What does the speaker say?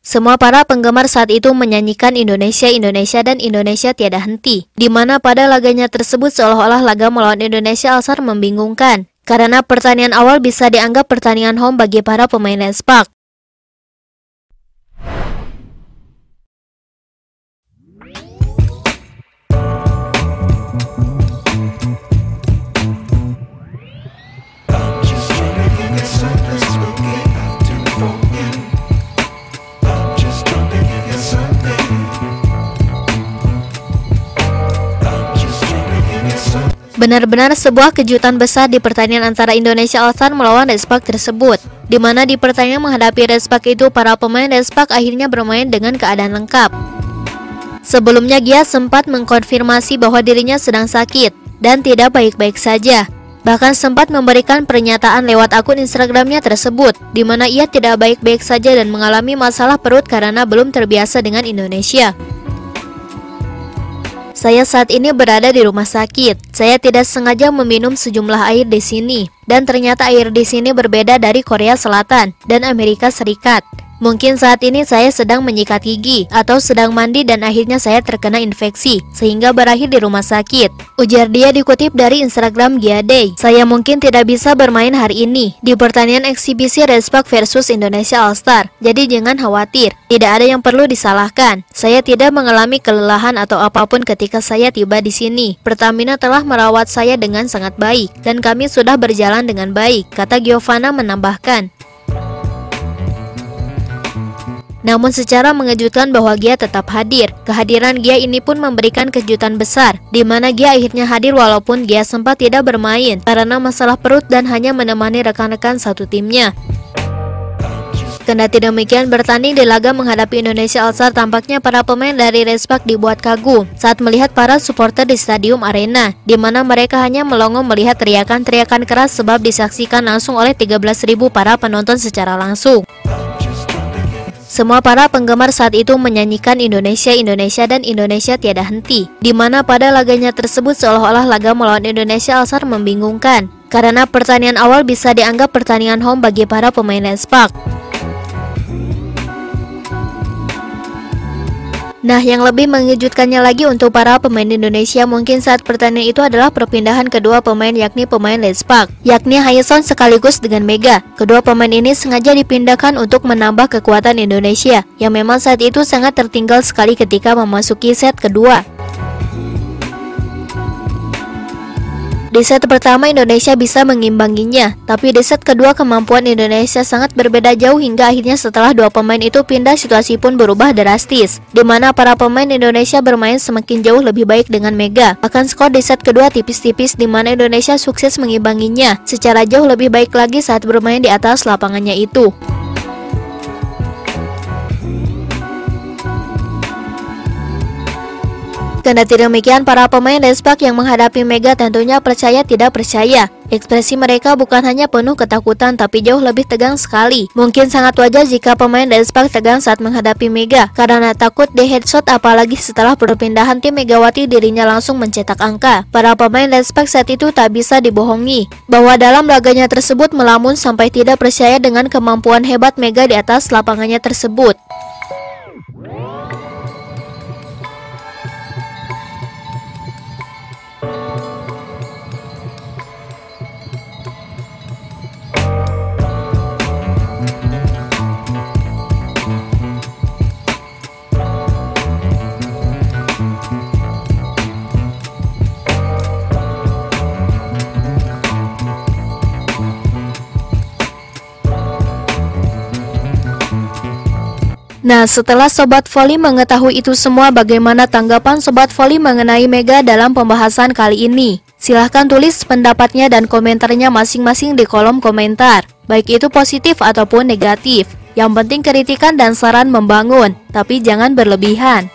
Semua para penggemar saat itu menyanyikan Indonesia, Indonesia, dan Indonesia tiada henti, di mana pada laganya tersebut seolah-olah laga melawan Indonesia All-Star membingungkan, karena pertandingan awal bisa dianggap pertandingan home bagi para pemain Lespak. Benar-benar sebuah kejutan besar di pertandingan antara Indonesia All-Star melawan Lespak tersebut, di mana di pertandingan menghadapi Lespak itu para pemain Lespak akhirnya bermain dengan keadaan lengkap. Sebelumnya Gia sempat mengkonfirmasi bahwa dirinya sedang sakit dan tidak baik-baik saja. Bahkan sempat memberikan pernyataan lewat akun Instagramnya tersebut, di mana ia tidak baik-baik saja dan mengalami masalah perut karena belum terbiasa dengan Indonesia. Saya saat ini berada di rumah sakit. Saya tidak sengaja meminum sejumlah air di sini, dan ternyata air di sini berbeda dari Korea Selatan dan Amerika Serikat. Mungkin saat ini saya sedang menyikat gigi atau sedang mandi dan akhirnya saya terkena infeksi sehingga berakhir di rumah sakit, ujar dia dikutip dari Instagram Gia Day. Saya mungkin tidak bisa bermain hari ini di pertandingan eksibisi Lespak versus Indonesia All-Star. Jadi jangan khawatir, tidak ada yang perlu disalahkan. Saya tidak mengalami kelelahan atau apapun ketika saya tiba di sini. Pertamina telah merawat saya dengan sangat baik dan kami sudah berjalan dengan baik, kata Giovanna menambahkan. Namun secara mengejutkan bahwa Gia tetap hadir. Kehadiran Gia ini pun memberikan kejutan besar, di mana Gia akhirnya hadir walaupun Gia sempat tidak bermain karena masalah perut dan hanya menemani rekan-rekan satu timnya. Kendati demikian, bertanding di laga menghadapi Indonesia All-Star tampaknya para pemain dari Lespak dibuat kagum saat melihat para supporter di Stadium Arena, di mana mereka hanya melongo melihat teriakan-teriakan keras sebab disaksikan langsung oleh 13.000 para penonton secara langsung. Semua para penggemar saat itu menyanyikan Indonesia, Indonesia, dan Indonesia tiada henti, di mana pada laganya tersebut seolah-olah laga melawan Indonesia All-Star membingungkan, karena pertandingan awal bisa dianggap pertandingan home bagi para pemain Lespak. Nah, yang lebih mengejutkannya lagi untuk para pemain Indonesia mungkin saat pertandingan itu adalah perpindahan kedua pemain yakni pemain Lespak, yakni Haeson sekaligus dengan Mega. Kedua pemain ini sengaja dipindahkan untuk menambah kekuatan Indonesia, yang memang saat itu sangat tertinggal sekali ketika memasuki set kedua. Di set pertama Indonesia bisa mengimbanginya, tapi di set kedua kemampuan Indonesia sangat berbeda jauh hingga akhirnya setelah dua pemain itu pindah situasi pun berubah drastis, di mana para pemain Indonesia bermain semakin jauh lebih baik dengan Mega. Bahkan skor di set kedua tipis-tipis di mana Indonesia sukses mengimbanginya secara jauh lebih baik lagi saat bermain di atas lapangannya itu. Kendati demikian, para pemain Lespak yang menghadapi Mega tentunya percaya tidak percaya. Ekspresi mereka bukan hanya penuh ketakutan tapi jauh lebih tegang sekali. Mungkin sangat wajar jika pemain Lespak tegang saat menghadapi Mega karena takut di headshot, apalagi setelah perpindahan tim Megawati dirinya langsung mencetak angka. Para pemain Lespak saat itu tak bisa dibohongi bahwa dalam laganya tersebut melamun sampai tidak percaya dengan kemampuan hebat Mega di atas lapangannya tersebut. Nah, setelah Sobat Voli mengetahui itu semua, bagaimana tanggapan Sobat Voli mengenai Mega dalam pembahasan kali ini? Silahkan tulis pendapatnya dan komentarnya masing-masing di kolom komentar, baik itu positif ataupun negatif. Yang penting kritikan dan saran membangun, tapi jangan berlebihan.